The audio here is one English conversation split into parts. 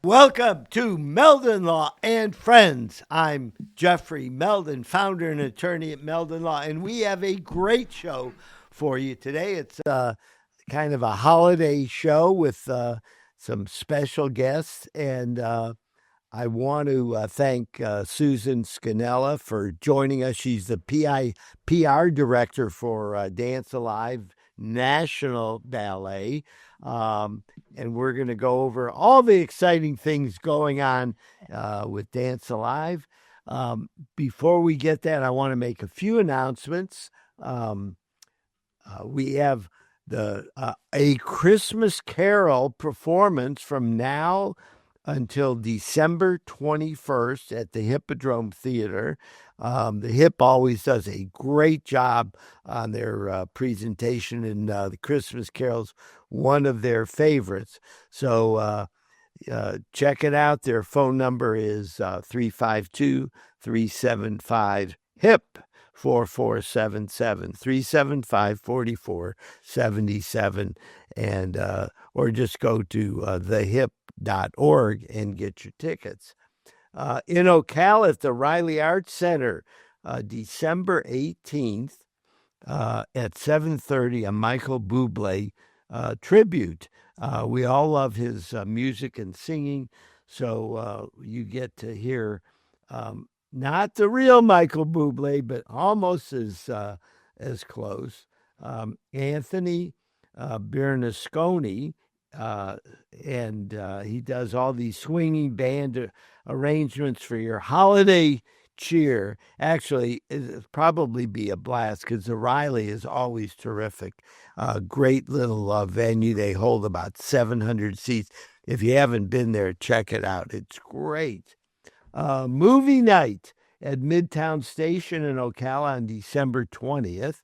Welcome to Meldon Law and Friends. I'm Jeffrey Meldon, founder and attorney at Meldon Law, and we have a great show for you today. It's kind of a holiday show with some special guests, and I want to thank Susan Scannella for joining us. She's the PR director for Dance Alive National Ballet. And we're going to go over all the exciting things going on with Dance Alive. Before we get that, I want to make a few announcements. We have a Christmas Carol performance from now until December 21st at the Hippodrome Theater. The HIP always does a great job on their presentation, and the Christmas Carol's one of their favorites. So check it out. Their phone number is 352-375-HIP. 4477 375-4477, and or just go to thehip.org and get your tickets. In Ocala at the Riley Arts Center, December 18th at 7:30, a Michael Bublé tribute. We all love his music and singing, so you get to hear not the real Michael Bublé, but almost as close. Anthony Bernasconi, and he does all these swinging band arrangements for your holiday cheer. Actually, it'll probably be a blast because the Riley is always terrific. Great little venue. They hold about 700 seats. If you haven't been there, check it out. It's great. Movie night at Midtown Station in Ocala on December 20th.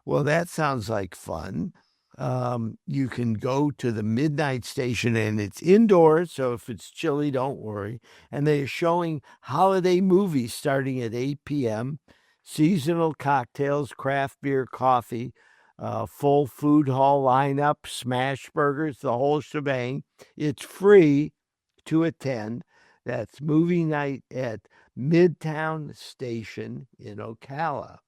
Well, that sounds like fun. You can go to the Midnight Station, and it's indoors, so if it's chilly, don't worry. And they're showing holiday movies starting at 8 p.m., seasonal cocktails, craft beer, coffee, full food hall lineup, smash burgers, the whole shebang. It's free to attend. That's movie night at Midtown Station in Ocala.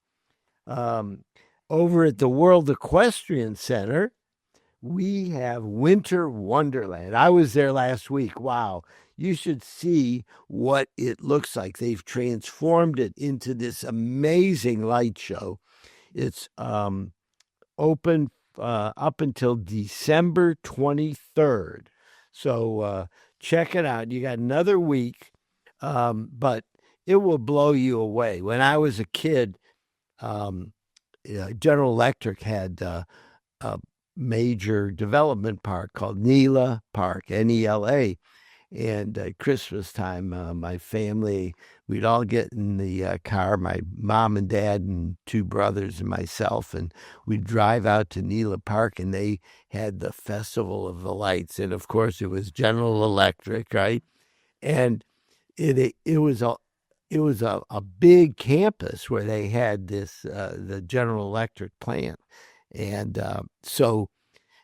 Over at the World Equestrian Center, we have Winter Wonderland. I was there last week. Wow. You should see what it looks like. They've transformed it into this amazing light show. It's open up until December 23rd. So check it out. You got another week, but it will blow you away. When I was a kid, General Electric had a major development park called Nela Park, Nela. And at Christmas time, my family, we'd all get in the car, my mom and dad and two brothers and myself, and we'd drive out to Nela Park, and they had the Festival of the Lights. And, of course, it was General Electric, right? And it was a big campus where they had this, the General Electric plant. And so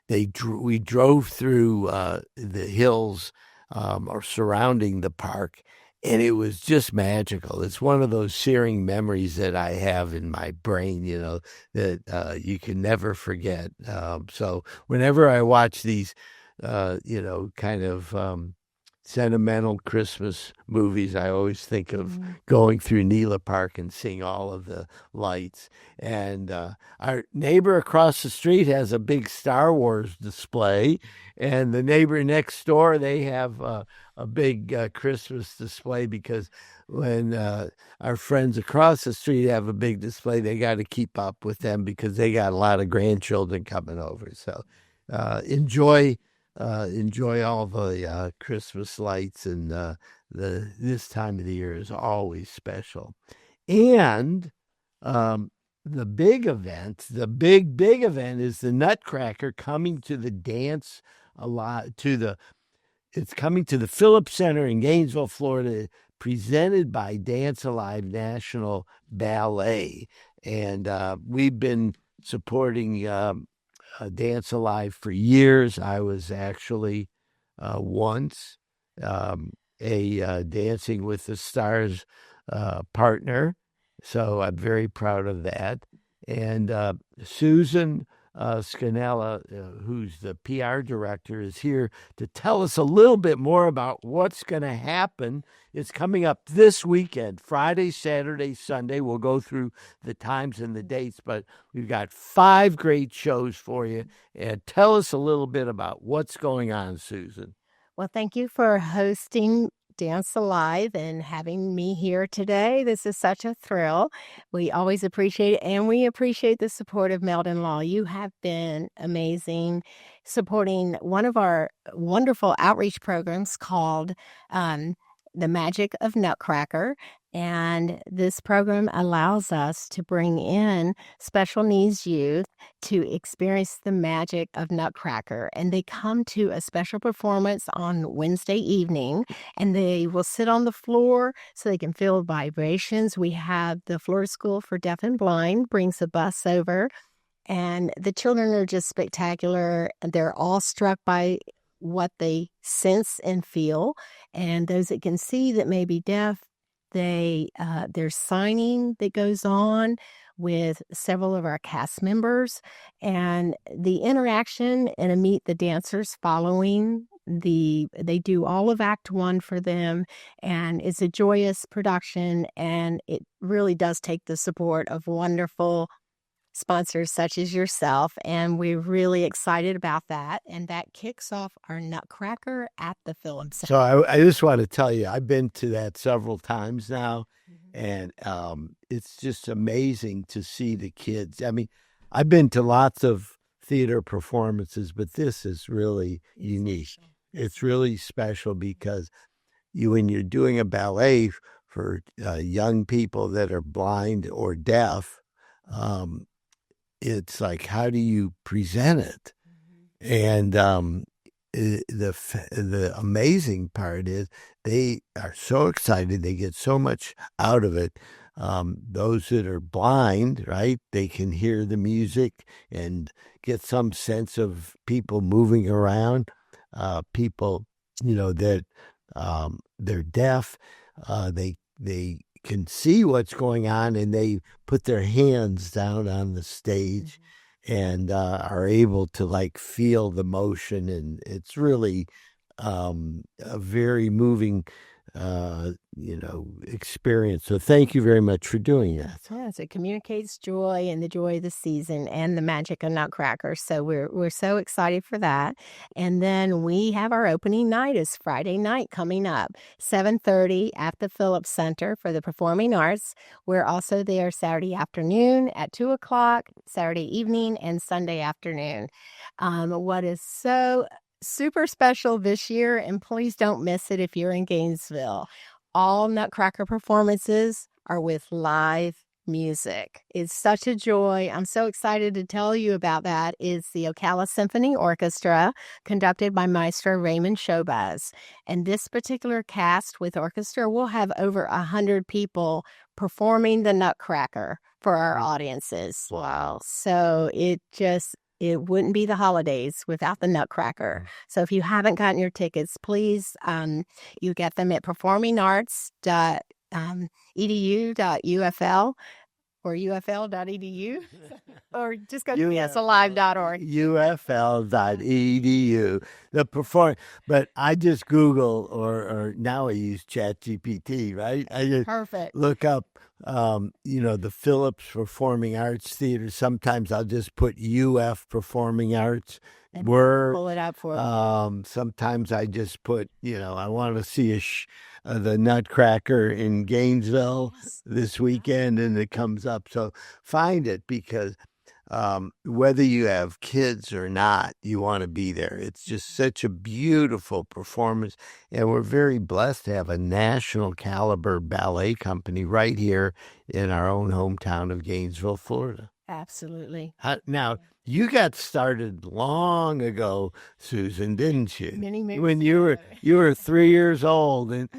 we drove through the hills or surrounding the park, and it was just magical. It's one of those searing memories that I have in my brain, that you can never forget. So whenever I watch these, kind of sentimental Christmas movies, I always think of going through Nela Park and seeing all of the lights. And our neighbor across the street has a big Star Wars display, and the neighbor next door, they have a big Christmas display, because when our friends across the street have a big display, they got to keep up with them because they got a lot of grandchildren coming over. So enjoy all the Christmas lights, and this time of the year is always special. And the big event, big event is the Nutcracker coming to the Dance Alive, it's coming to the Phillips Center in Gainesville, Florida, presented by Dance Alive National Ballet. And we've been supporting Dance Alive for years. I was actually once a Dancing with the Stars partner. So I'm very proud of that. And Susan Scannella, who's the PR director, is here to tell us a little bit more about what's going to happen. It's coming up this weekend, Friday, Saturday, Sunday. We'll go through the times and the dates, but we've got 5 great shows for you. And tell us a little bit about what's going on, Susan. Well, thank you for hosting Dance Alive and having me here today. This is such a thrill. We always appreciate it, and we appreciate the support of Meldon Law. You have been amazing supporting one of our wonderful outreach programs called The Magic of Nutcracker. And this program allows us to bring in special needs youth to experience the magic of Nutcracker. And they come to a special performance on Wednesday evening, and they will sit on the floor so they can feel vibrations. We have the Floor School for Deaf and Blind brings a bus over, and the children are just spectacular. They're all struck by what they sense and feel. And those that can see that may be deaf, there's signing that goes on with several of our cast members, and the interaction and a meet the dancers following they do all of Act 1 for them, and it's a joyous production, and it really does take the support of wonderful sponsors such as yourself, and we're really excited about that. And that kicks off our Nutcracker at the Film Center. So I just want to tell you, I've been to that several times now, and it's just amazing to see the kids. I mean, I've been to lots of theater performances, but this is really unique. Special. It's really special because when you're doing a ballet for young people that are blind or deaf, it's like, how do you present it? And the amazing part is they are so excited. They get so much out of it. Those that are blind, right, they can hear the music and get some sense of people moving around. People, that they're deaf, they can see what's going on, and they put their hands down on the stage and are able to feel the motion, and it's really a very moving experience. So thank you very much for doing that. Yes, it communicates joy and the joy of the season and the magic of Nutcracker. So we're so excited for that. And then we have our opening night is Friday night coming up, 7:30 at the Phillips Center for the Performing Arts. We're also there Saturday afternoon at 2:00, Saturday evening, and Sunday afternoon. What is so super special this year, and please don't miss it if you're in Gainesville, all Nutcracker performances are with live music. It's such a joy. I'm so excited to tell you about that. It's the Ocala Symphony Orchestra, conducted by Maestro Raymond Showbaz. And this particular cast with orchestra will have over 100 people performing the Nutcracker for our audiences. Wow. So it wouldn't be the holidays without the Nutcracker. So if you haven't gotten your tickets, please, you get them at performingarts.edu.ufl or ufl.edu, or just go to dancealive.org. ufl.edu. But I just Google, or now I use ChatGPT, right? I just Perfect. look up, the Phillips Performing Arts Theater. Sometimes I'll just put UF Performing Arts. And pull it up for sometimes I just put, I want to see the Nutcracker in Gainesville this weekend, and it comes up. So find it, because whether you have kids or not, you want to be there. It's just such a beautiful performance, and we're very blessed to have a national caliber ballet company right here in our own hometown of Gainesville, Florida. Absolutely. Now, you got started long ago, Susan, didn't you? Many when you were 3 years old, and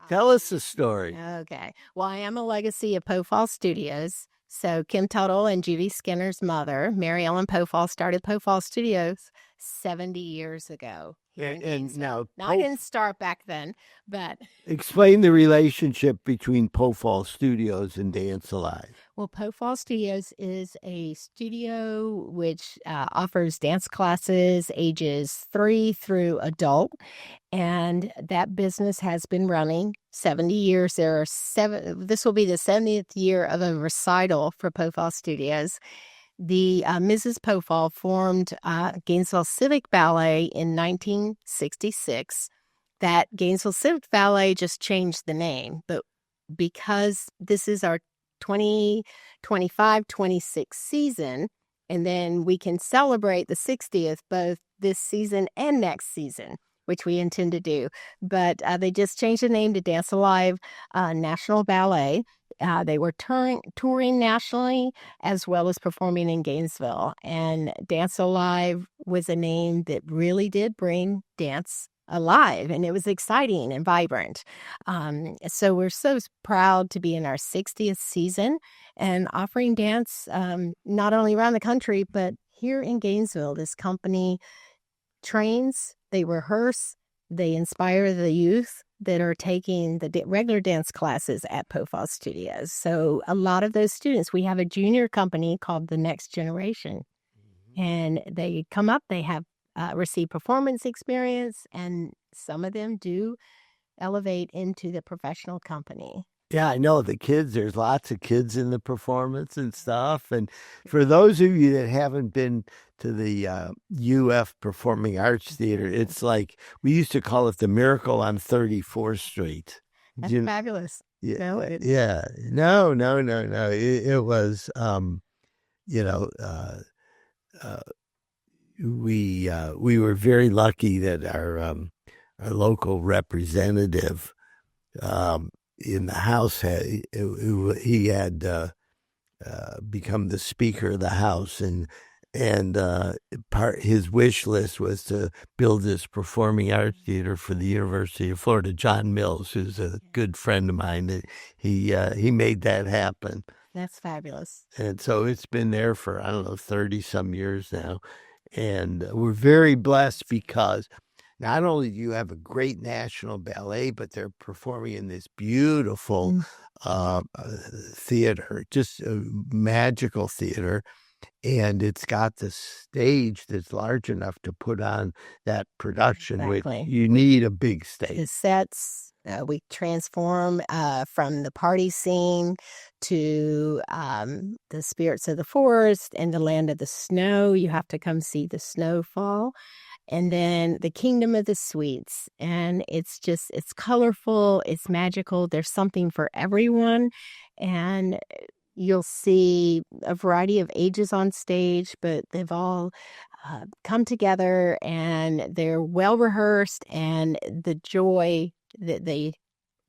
tell us the story. Okay. Well, I am a legacy of Pofall Studios. So Kim Tuttle and Judy Skinner's mother, Mary Ellen Pofall, started Pofall Studios 70 years ago here in And Gainesville. now, Now, I didn't start back then, but explain the relationship between Pofall Studios and Dance Alive. well, Pofall Studios is a studio which offers dance classes ages 3 through adult, and that business has been running 70 years. There are this will be the 70th year of a recital for Pofall Studios. The Mrs. Pofall formed Gainesville Civic Ballet in 1966. That Gainesville Civic Ballet just changed the name, but because this is our 2025-26 season, and then we can celebrate the 60th both this season and next season, which we intend to do. But they just changed the name to Dance Alive National Ballet. They were touring nationally as well as performing in Gainesville. And Dance Alive was a name that really did bring dance alive, and it was exciting and vibrant. So we're so proud to be in our 60th season and offering dance not only around the country, but here in Gainesville. This company trains, they rehearse, they inspire the youth that are taking the regular dance classes at Pofall Studios. So a lot of those students, we have a junior company called The Next Generation, and they come up, they have receive performance experience, and some of them do elevate into the professional company. Yeah, I know the kids. There's lots of kids in the performance and stuff. And for those of you that haven't been to the UF Performing Arts Theater, it's like we used to call it the Miracle on 34th Street. That's fabulous. Yeah, No, yeah. No. It was, we were very lucky that our local representative in the House he had become the Speaker of the House, and his wish list was to build this performing arts theater for the University of Florida. John Mills, who's a good friend of mine, he made that happen. That's fabulous. And so it's been there for, I don't know, 30 some years now. And we're very blessed because not only do you have a great national ballet, but they're performing in this beautiful theater, just a magical theater. And it's got the stage that's large enough to put on that production. Exactly. Which you need a big stage. The sets, we transform from the party scene to the spirits of the forest and the land of the snow. You have to come see the snowfall. And then the Kingdom of the Sweets. And it's colorful, it's magical. There's something for everyone. And you'll see a variety of ages on stage, but they've all come together and they're well rehearsed, and the joy that they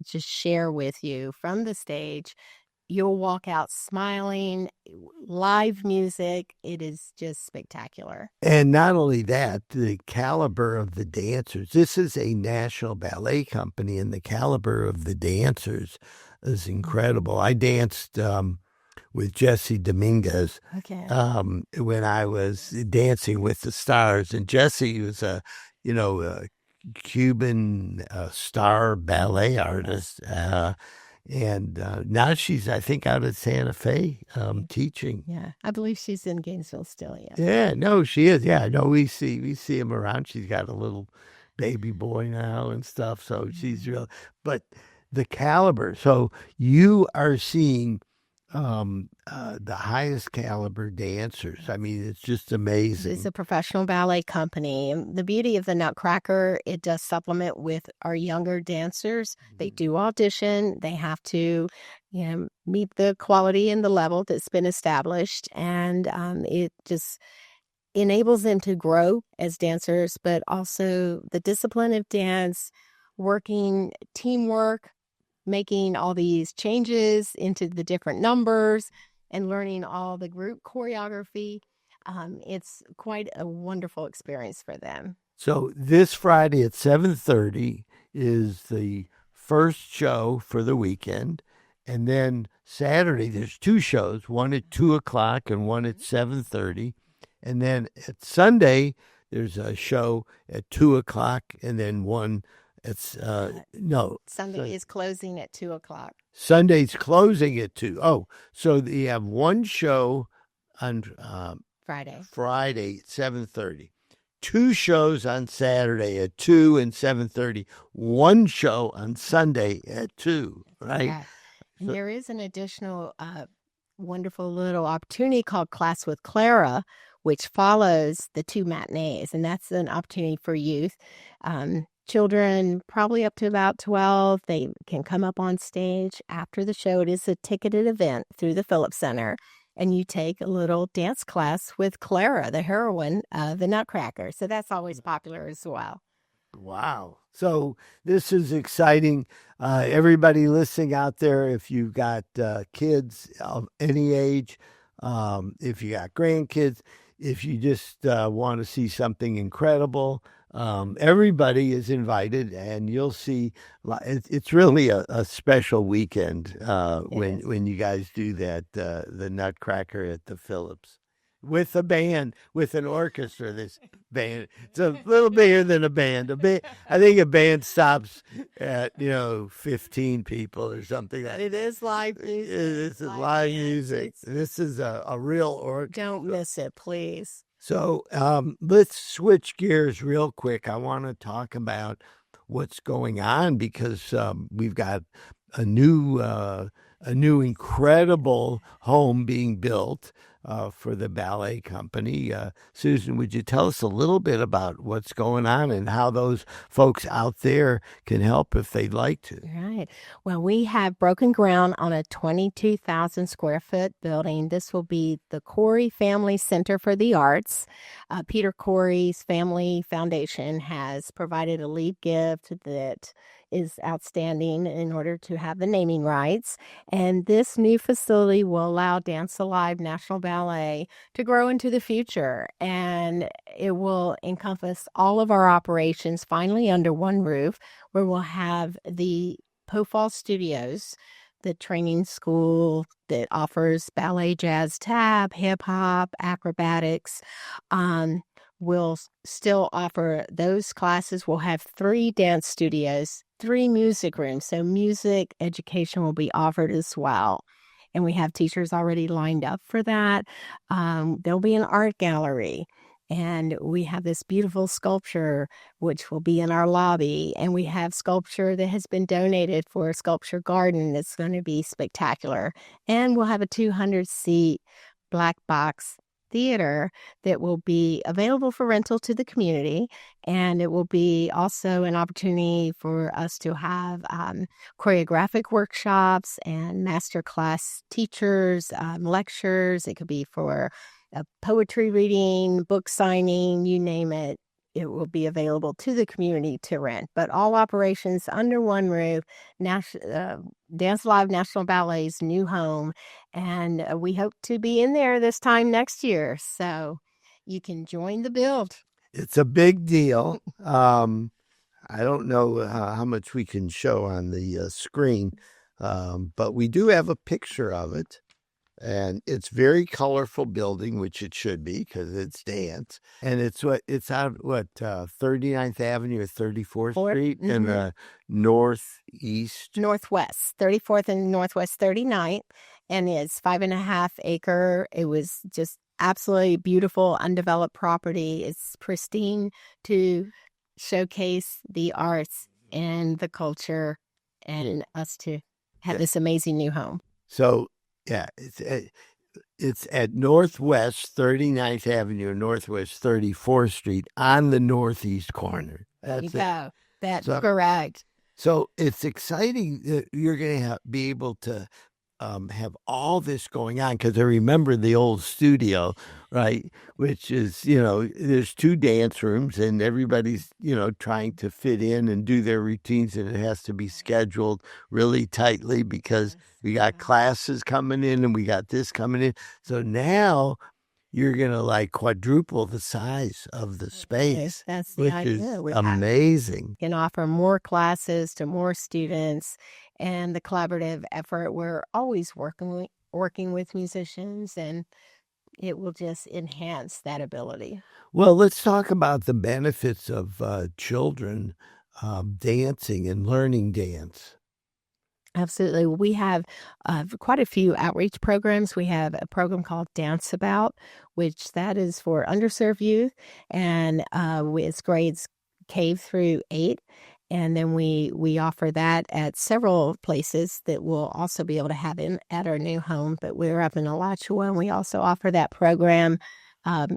just share with you from the stage. You'll walk out smiling, live music. It is just spectacular. And not only that, the caliber of the dancers. This is a national ballet company, and the caliber of the dancers is incredible. I danced with Jesse Dominguez when I was Dancing with the Stars. And Jesse was a Cuban star ballet artist. And now she's, I think, out at Santa Fe teaching. Yeah, I believe she's in Gainesville still. Yeah. Yeah, no, she is. Yeah, no, we see him around. She's got a little baby boy now and stuff. So she's real. But the caliber. So you are seeing the highest caliber dancers. I mean, it's just amazing. It's a professional ballet company. And the beauty of the Nutcracker, it does supplement with our younger dancers. They do audition. They have to, meet the quality and the level that's been established. And it just enables them to grow as dancers, but also the discipline of dance, working teamwork, making all these changes into the different numbers and learning all the group choreography. It's quite a wonderful experience for them. So this Friday at 7:30 is the first show for the weekend. And then Saturday, there's two shows, one at 2 o'clock and one at 7:30. And then at Sunday, There's a show at 2:00, and then one. It's no Sunday is closing at 2:00. Sunday's closing at 2. Oh, so you have one show on Friday at 7:30. Two shows on Saturday at 2 and 7:30. One show on Sunday at 2, right? Yeah. And there is an additional wonderful little opportunity called Class with Clara, which follows the 2 matinees, and that's an opportunity for youth. Children probably up to about 12, they can come up on stage after the show. It is a ticketed event through the Phillips Center, and you take a little dance class with Clara, the heroine of the Nutcracker. So that's always popular as well. Wow. So this is exciting. Everybody listening out there, if you've got kids of any age, if you got grandkids, if you just want to see something incredible, everybody is invited, and you'll see. It's really a special weekend when you guys do that, the Nutcracker at the Phillips. With a band, with an orchestra, this band. It's a little bigger than a band. I think a band stops at 15 people or something. It is live music. It's live music. This is a real orchestra. Don't miss it, please. So let's switch gears real quick. I want to talk about what's going on, because we've got a new incredible home being built for the ballet company. Susan, would you tell us a little bit about what's going on and how those folks out there can help if they'd like to? Right. Well, we have broken ground on a 22,000 square foot building. This will be the Corey Family Center for the Arts. Peter Corey's Family Foundation has provided a lead gift that is outstanding in order to have the naming rights. And this new facility will allow Dance Alive National Ballet to grow into the future. And it will encompass all of our operations finally under one roof, where we'll have the Pofall Studios, the training school that offers ballet, jazz, tap, hip hop, acrobatics. We'll still offer those classes. We'll have 3 dance studios, 3 music rooms. So music education will be offered as well. And we have teachers already lined up for that. There'll be an art gallery. And we have this beautiful sculpture, which will be in our lobby. And we have sculpture that has been donated for a sculpture garden. It's going to be spectacular. And we'll have a 200-seat black box theater that will be available for rental to the community. And it will be also an opportunity for us to have choreographic workshops and masterclass teachers, lectures. It could be for a poetry reading, book signing, you name it. It will be available to the community to rent. But all operations under one roof, Dance Alive National Ballet's new home. And we hope to be in there this time next year. So you can join the build. It's a big deal. I don't know how much we can show on the screen, but we do have a picture of it. And it's very colorful building, which it should be because it's dance. And it's out 39th Avenue or 34th Street in the northwest, 34th and Northwest 39th. And it's 5.5 acre. It was just absolutely beautiful, undeveloped property. It's pristine to showcase the arts and the culture and us to have this amazing new home. So, yeah, it's at Northwest 39th Avenue and Northwest 34th Street on the northeast corner. There you go. That's correct. So it's exciting that you're going to be able to have all this going on, because I remember the old studio, right, which is, there's 2 dance rooms and everybody's, trying to fit in and do their routines, and it has to be scheduled really tightly because we got classes coming in and we got this coming in. So now you're going to quadruple the size of the space, that's the which idea. is amazing. Can offer more classes to more students, and the collaborative effort. We're always working with musicians and it will just enhance that ability. Well, let's talk about the benefits of children dancing and learning dance. Absolutely. We have quite a few outreach programs. We have a program called Dance About, which that is for underserved youth, and it's grades K through 8. And then we offer that at several places that we'll also be able to have in at our new home. But we're up in Alachua, and we also offer that program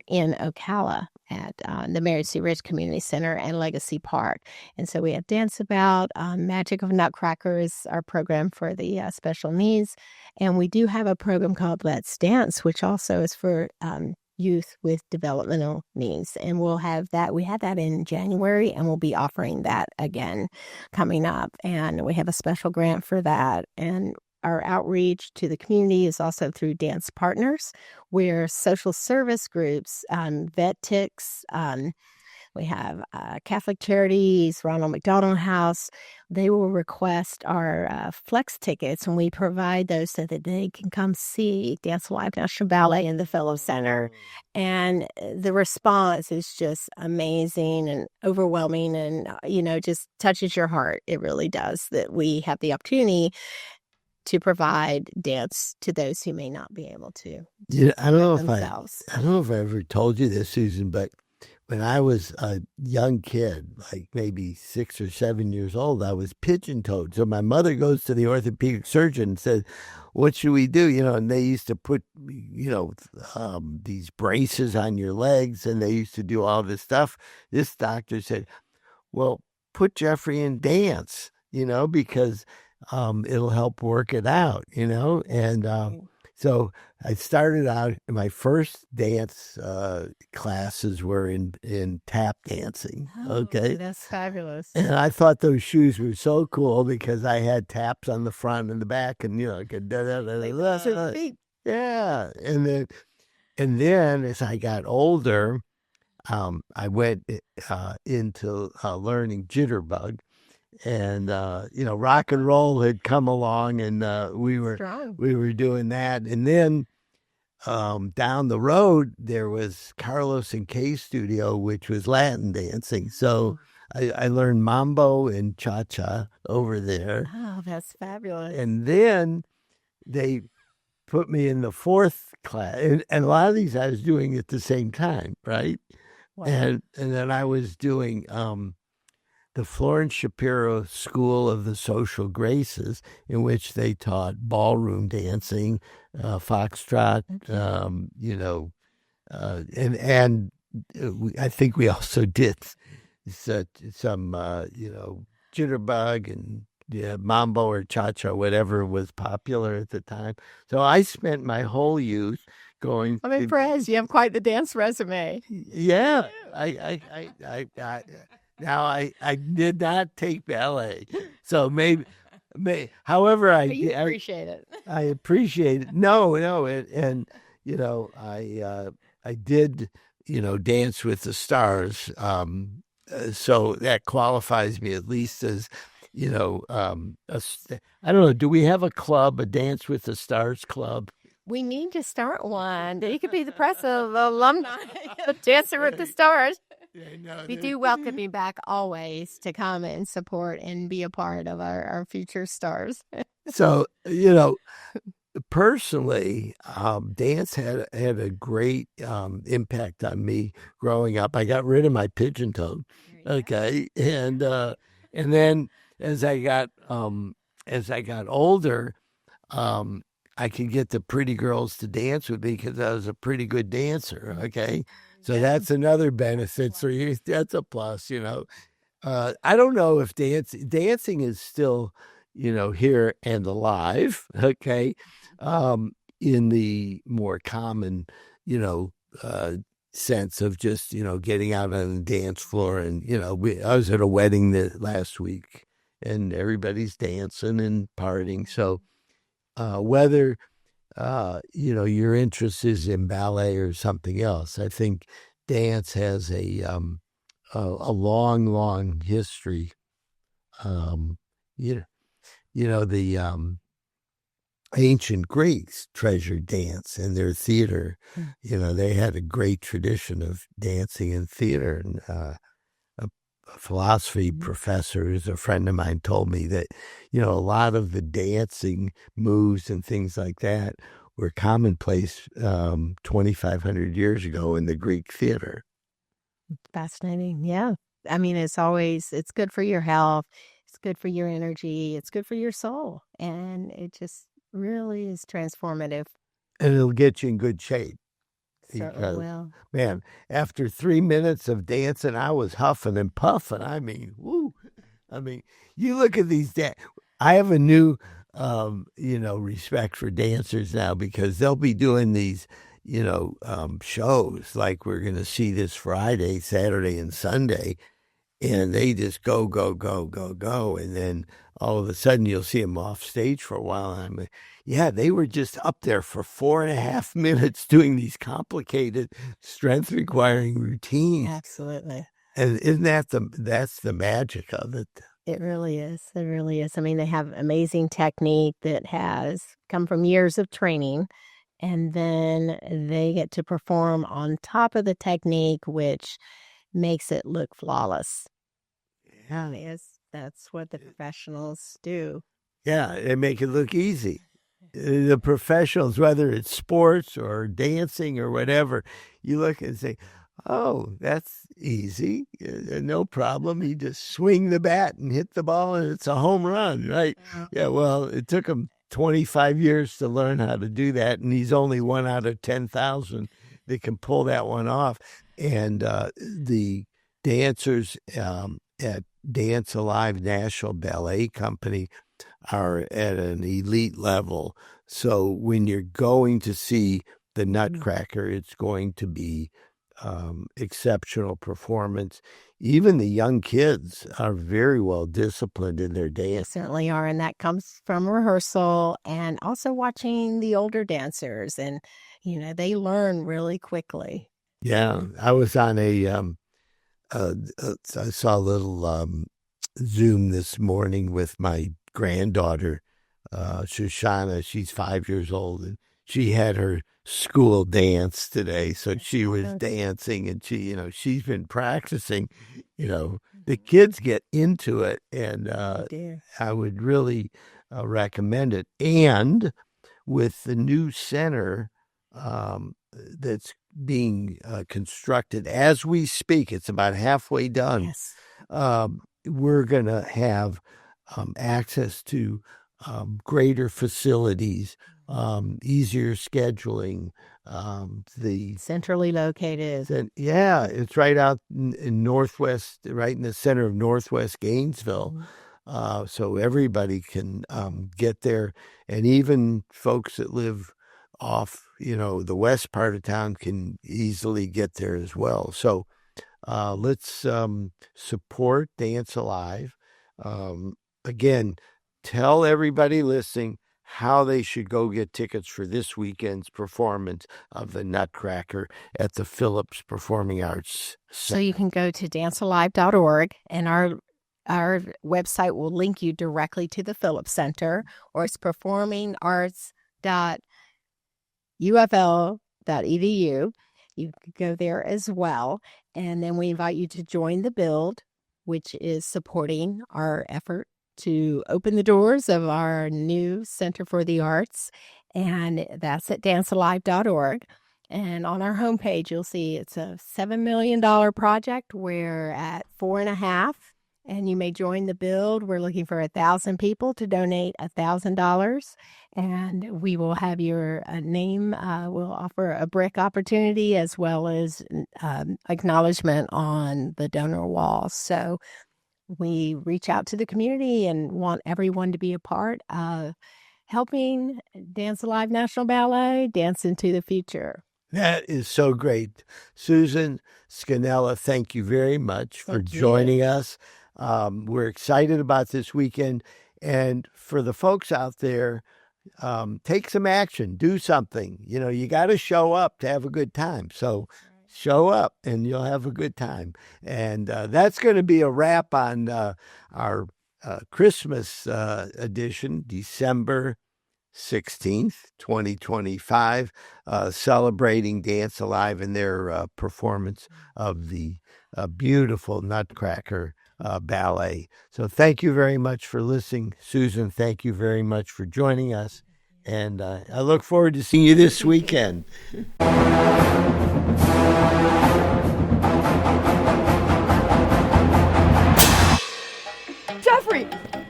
in Ocala at the Mary C. Rich Community Center and Legacy Park. And so we have Dance About, Magic of Nutcracker is our program for the special needs. And we do have a program called Let's Dance, which also is for youth with developmental needs. And we'll have that. We had that in January, and we'll be offering that again coming up. And we have a special grant for that. And our outreach to the community is also through dance partners, where social service groups, vet ticks, we have Catholic Charities, Ronald McDonald House. They will request our flex tickets, and we provide those so that they can come see Dance Alive National Ballet in the Fellow Center. And the response is just amazing and overwhelming, and just touches your heart. It really does, that we have the opportunity to provide dance to those who may not be able to. Yeah, I don't know themselves. I don't know if I ever told you this, Susan, but when I was a young kid, like maybe 6 or 7 years old, I was pigeon-toed. So my mother goes to the orthopedic surgeon and says, "What should we do?" And they used to put, these braces on your legs, and they used to do all this stuff. This doctor said, "Well, put Jeffrey in dance, because it'll help work it out, and so I started out. My first dance classes were in tap dancing. Okay, that's fabulous. and I thought those shoes were so cool because I had taps on the front and the back, and I could yeah, and then as I got older, I went into learning jitterbug. And rock and roll had come along, and we were doing that. And then down the road there was Carlos and Kay's studio, which was Latin dancing. So I learned mambo and cha-cha over there. Oh, that's fabulous. And then they put me in the fourth class, and a lot of these I was doing at the same time, right? Wow. And then I was doing the Florence Shapiro School of the Social Graces, in which they taught ballroom dancing, foxtrot, and I think we also did some, jitterbug and mambo or cha-cha, whatever was popular at the time. So I spent my whole youth going. I'm impressed. You have quite the dance resume. Yeah, Now, I did not take ballet, so maybe however, I appreciate it. I appreciate it. No, and I did, Dance with the Stars, so that qualifies me at least as, I don't know, do we have a club, a Dance with the Stars club? We need to start one. You could be the press of alumni of Dancing with the Stars. We do welcome you back always to come and support and be a part of our future stars. So, personally, dance had a great impact on me growing up. I got rid of my pigeon toe, okay, and then as I got older, I could get the pretty girls to dance with me because I was a pretty good dancer, okay. So that's another benefit. So that's a plus, I don't know if dancing is still, here and alive, okay, in the more common, sense of just, getting out on the dance floor. And, I was at a wedding last week, and everybody's dancing and partying. So whether your interest is in ballet or something else, I think dance has a long history. The ancient Greeks treasured dance in their theater. They had a great tradition of dancing in theater. And a philosophy professor, who's a friend of mine, told me that, a lot of the dancing moves and things like that were commonplace 2,500 years ago in the Greek theater. Fascinating. Yeah. I mean, it's good for your health. It's good for your energy. It's good for your soul. And it just really is transformative. And it'll get you in good shape. Certainly will. Man, after 3 minutes of dancing, I was huffing and puffing. I mean, woo. I mean, you look at these I have a new, respect for dancers now, because they'll be doing these, shows like we're going to see this Friday, Saturday, and Sunday. And they just go, go, go, go, go. And then all of a sudden you'll see them off stage for a while. And I'm like, yeah, they were just up there for 4.5 minutes doing these complicated strength requiring routines. Absolutely. And isn't that's the magic of it? It really is. It really is. I mean, they have amazing technique that has come from years of training. And then they get to perform on top of the technique, which makes it look flawless. Yeah, that's what the professionals do. Yeah, they make it look easy. The professionals, whether it's sports or dancing or whatever, you look and say, oh, that's easy. No problem. You just swing the bat and hit the ball and it's a home run, right? Yeah, well, it took him 25 years to learn how to do that, and he's only one out of 10,000 that can pull that one off. And the dancers at Dance Alive National Ballet Company are at an elite level. So when you're going to see the Nutcracker, it's going to be exceptional performance. Even the young kids are very well disciplined in their dance. They certainly are, and that comes from rehearsal and also watching the older dancers, and they learn really quickly. Yeah, I was on I saw a little Zoom this morning with my granddaughter, Shoshana. She's 5 years old, and she had her school dance today. So she was dancing, and she's been practicing. The kids get into it, and I would really recommend it. And with the new center that's being constructed as we speak, it's about halfway done. Yes. We're going to have access to greater facilities, easier scheduling. The centrally located. Yeah, it's right out in Northwest, right in the center of Northwest Gainesville. So everybody can get there, and even folks that live off, the west part of town can easily get there as well. So let's support Dance Alive. Again, tell everybody listening how they should go get tickets for this weekend's performance of the Nutcracker at the Phillips Performing Arts Center. So you can go to dancealive.org, and our website will link you directly to the Phillips Center, or it's performingarts.ufl.edu. You could go there as well. And then we invite you to join the Build, which is supporting our effort to open the doors of our new Center for the Arts. And that's at dancealive.org. And on our homepage, you'll see it's a $7 million project. We're at 4.5. And you may join the Build. We're looking for 1,000 people to donate $1,000. And we will have your name. We'll offer a brick opportunity as well as acknowledgement on the donor wall. So we reach out to the community and want everyone to be a part of helping Dance Alive National Ballet dance into the future. That is so great. Susan Scannella, thank you very much for joining us. We're excited about this weekend. And for the folks out there, take some action, do something. You got to show up to have a good time. So show up and you'll have a good time. And that's going to be a wrap on our Christmas edition, December 16th, 2025, celebrating Dance Alive and their performance of the beautiful Nutcracker ballet. So thank you very much for listening. Susan, thank you very much for joining us. And I look forward to seeing you this weekend. Jeffrey,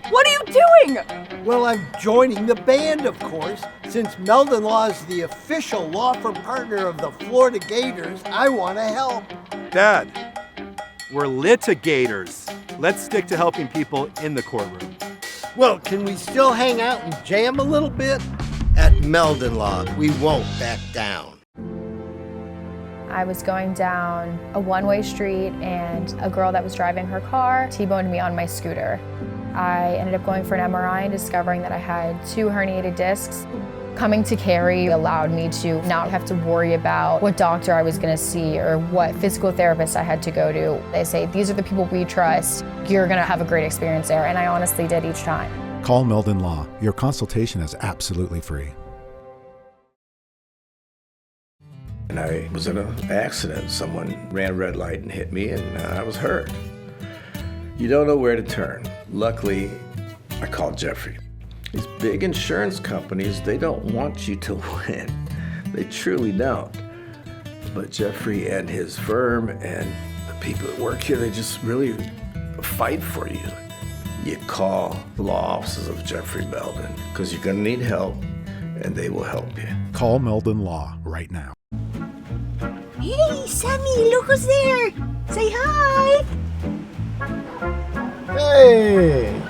what are you doing? Well, I'm joining the band, of course. Since Meldon Law is the official law firm partner of the Florida Gators, I want to help. Dad, we're litigators. Let's stick to helping people in the courtroom. Well, can we still hang out and jam a little bit? At Meldon Law, we won't back down. I was going down a one-way street and a girl that was driving her car T-boned me on my scooter. I ended up going for an MRI and discovering that I had 2 herniated discs. Coming to Cary allowed me to not have to worry about what doctor I was going to see or what physical therapist I had to go to. They say, these are the people we trust. You're going to have a great experience there, and I honestly did each time. Call Meldon Law. Your consultation is absolutely free. And I was in an accident. Someone ran a red light and hit me, and I was hurt. You don't know where to turn. Luckily, I called Jeffrey. These big insurance companies, they don't want you to win. They truly don't. But Jeffrey and his firm and the people that work here, they just really fight for you. You call the law offices of Jeffrey Meldon because you're going to need help, and they will help you. Call Meldon Law right now. Hey, Sammy, look who's there. Say hi. Hey!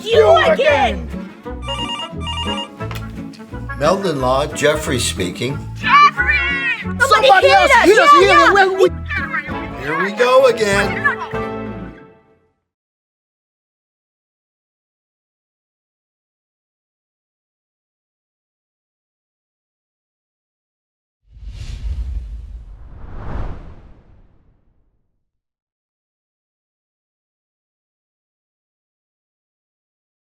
You again! Meldon Law, Jeffrey speaking. Jeffrey! Somebody else hit us! Here we go again.